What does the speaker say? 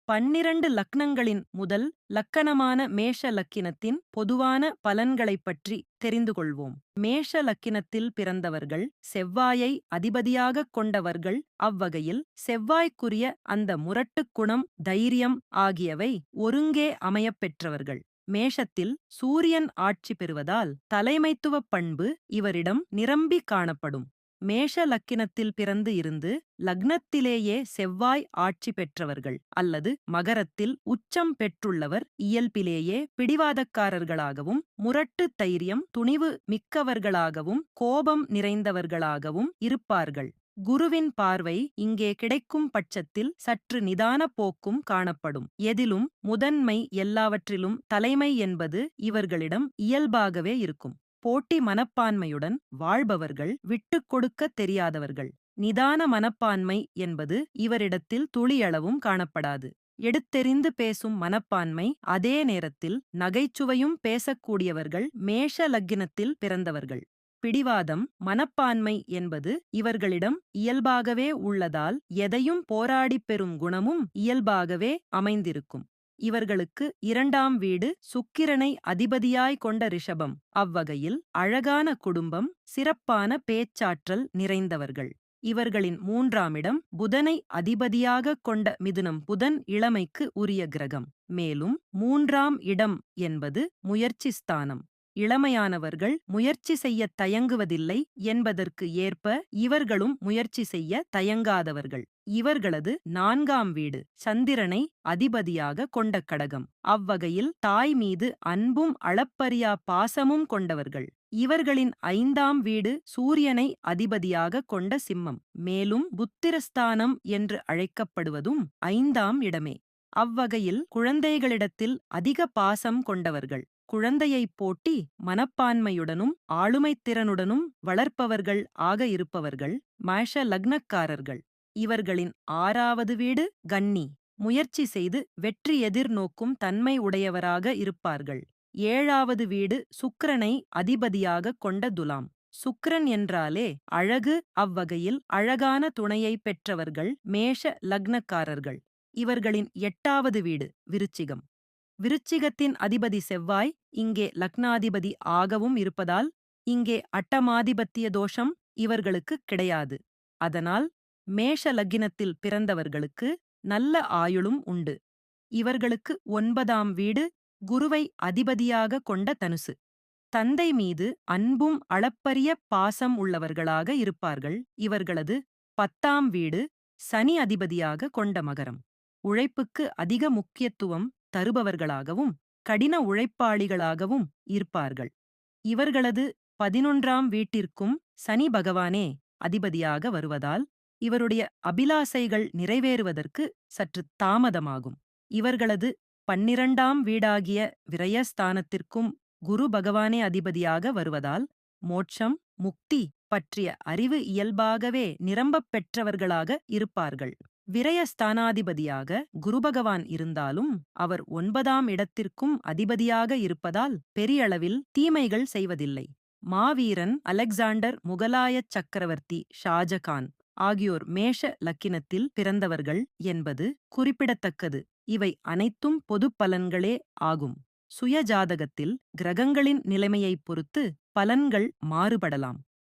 12 லக்னங்களின் முதல் லக்கணமான மேஷ லக்கினத்தின் பொதுவான பலன்களைப் பற்றி தெரிந்து கொள்வோம். மேஷ லக்கினத்தில் பிறந்தவர்கள் செவ்வாயை அதிபதியாகக் கொண்டவர்கள். அவ்வகையில் செவ்வாய்க்குரிய அந்த முரட்டுக் குணம், தைரியம் ஆகியவை ஒருங்கே அமையப் பெற்றவர்கள். மேஷத்தில் சூரியன் ஆட்சி பெறுவதால் தலைமைத்துவப் பண்பு இவரிடம் நிரம்பி காணப்படும். மேஷ லக்கினத்தில் பிறந்து இருந்து லக்னத்திலேயே செவ்வாய் ஆட்சி பெற்றவர்கள் அல்லது மகரத்தில் உச்சம் பெற்றுள்ளவர் இயல்பிலேயே பிடிவாதக்காரர்களாகவும் முரட்டு தைரியம் துணிவு மிக்கவர்களாகவும் கோபம் நிறைந்தவர்களாகவும் இருப்பார்கள். குருவின் பார்வை இங்கே கிடைக்கும் பட்சத்தில் சற்று நிதான போக்கும் காணப்படும். எதிலும் முதன்மை, எல்லாவற்றிலும் தலைமை என்பது இவர்களிடம் இயல்பாகவே இருக்கும். போட்டி மனப்பான்மையுடன் வாழ்பவர்கள், விட்டுக் கொடுக்க தெரியாதவர்கள். நிதான மனப்பான்மை என்பது இவரிடத்தில் துளியளவும் காணப்படாது. எடுத்தெறிந்து பேசும் மனப்பான்மை, அதே நேரத்தில் நகைச்சுவையும் பேசக்கூடியவர்கள் மேஷ லக்கினத்தில் பிறந்தவர்கள். பிடிவாதம் மனப்பான்மை என்பது இவர்களிடம் இயல்பாகவே உள்ளதால் எதையும் போராடிப் பெறும் குணமும் இயல்பாகவே அமைந்திருக்கும். இவர்களுக்கு 2ஆம் வீடு சுக்கிரனை அதிபதியாய் கொண்ட ரிஷபம். அவ்வகையில் அழகான குடும்பம், சிறப்பான பேச்சாற்றல் நிறைந்தவர்கள். இவர்களின் 3ஆம் இடம் புதனை அதிபதியாகக் கொண்ட மிதுனம். புதன் இளமைக்கு உரிய கிரகம். மேலும் 3ஆம் இடம் என்பது முயற்சி ஸ்தானம். இளமையானவர்கள் முயற்சி செய்ய தயங்குவதில்லை என்பதற்கு ஏற்ப இவர்களும் முயற்சி செய்ய தயங்காதவர்கள். இவர்களது 4ஆம் வீடு சந்திரனை அதிபதியாக கொண்ட கடகம். அவ்வகையில் தாய் மீது அன்பும் அளப்பரியா பாசமும் கொண்டவர்கள். இவர்களின் 5ஆம் வீடு சூரியனை அதிபதியாக கொண்ட சிம்மம். மேலும் புத்திரஸ்தானம் என்று அழைக்கப்படுவதும் 5ஆம் இடமே. அவ்வகையில் குழந்தைகளிடத்தில் அதிக பாசம் கொண்டவர்கள். குழந்தையை போட்டி மனப்பான்மையுடனும் ஆளுமைத்திறனுடனும் வளர்ப்பவர்கள் ஆக இருப்பவர்கள் மேஷ லக்னக்காரர்கள். இவர்களின் 6ஆவது வீடு கன்னி. முயற்சி செய்து வெற்றி எதிர்நோக்கும் தன்மை உடையவராக இருப்பார்கள். 7ஆவது வீடு சுக்கிரனை அதிபதியாக கொண்ட துலாம். சுக்கிரன் என்றாலே அழகு. அவ்வகையில் அழகான துணையை பெற்றவர்கள் மேஷ லக்னக்காரர்கள். இவர்களின் 8ஆவது வீடு விருச்சிகம். விருச்சிகத்தின் அதிபதி செவ்வாய் இங்கே லக்னாதிபதி ஆகவும் இருப்பதால் இங்கே அட்டமாதிபத்திய தோஷம் இவர்களுக்கு கிடையாது. அதனால் மேஷ லக்கினத்தில் பிறந்தவர்களுக்கு நல்ல ஆயுளும் உண்டு. இவர்களுக்கு 9ஆம் வீடு குருவை அதிபதியாக கொண்ட தனுசு. தந்தை மீது அன்பும் அளப்பரிய பாசம் உள்ளவர்களாக இருப்பார்கள். இவர்களது 10ஆம் வீடு சனி அதிபதியாக கொண்ட மகரம். உழைப்புக்கு அதிக முக்கியத்துவம் தருபவர்களாகவும் கடின உழைப்பாளிகளாகவும் இருப்பார்கள். இவர்களது 11ஆம் வீட்டிற்கும் சனி பகவானே அதிபதியாக வருவதால் இவருடைய அபிலாசைகள் நிறைவேறுவதற்கு சற்று தாமதமாகும். இவர்களது 12ஆம் வீடாகிய விரயஸ்தானத்திற்கும் குரு பகவானே அதிபதியாக வருவதால் மோட்சம், முக்தி பற்றிய அறிவு இயல்பாகவே நிரம்பப் பெற்றவர்களாக இருப்பார்கள். விரயஸ்தானாதிபதியாக குருபகவான் இருந்தாலும் அவர் 9ஆம் இடத்திற்கும் அதிபதியாக இருப்பதால் பெரியளவில் தீமைகள் செய்வதில்லை. மாவீரன் அலெக்சாண்டர், முகலாயச் சக்கரவர்த்தி ஷாஜகான் ஆகியோர் மேஷ லக்கினத்தில் பிறந்தவர்கள் என்பது குறிப்பிடத்தக்கது. இவை அனைத்தும் பொதுப் பலன்களே ஆகும். சுய ஜாதகத்தில் கிரகங்களின் நிலைமையைப் பொறுத்து பலன்கள் மாறுபடலாம்.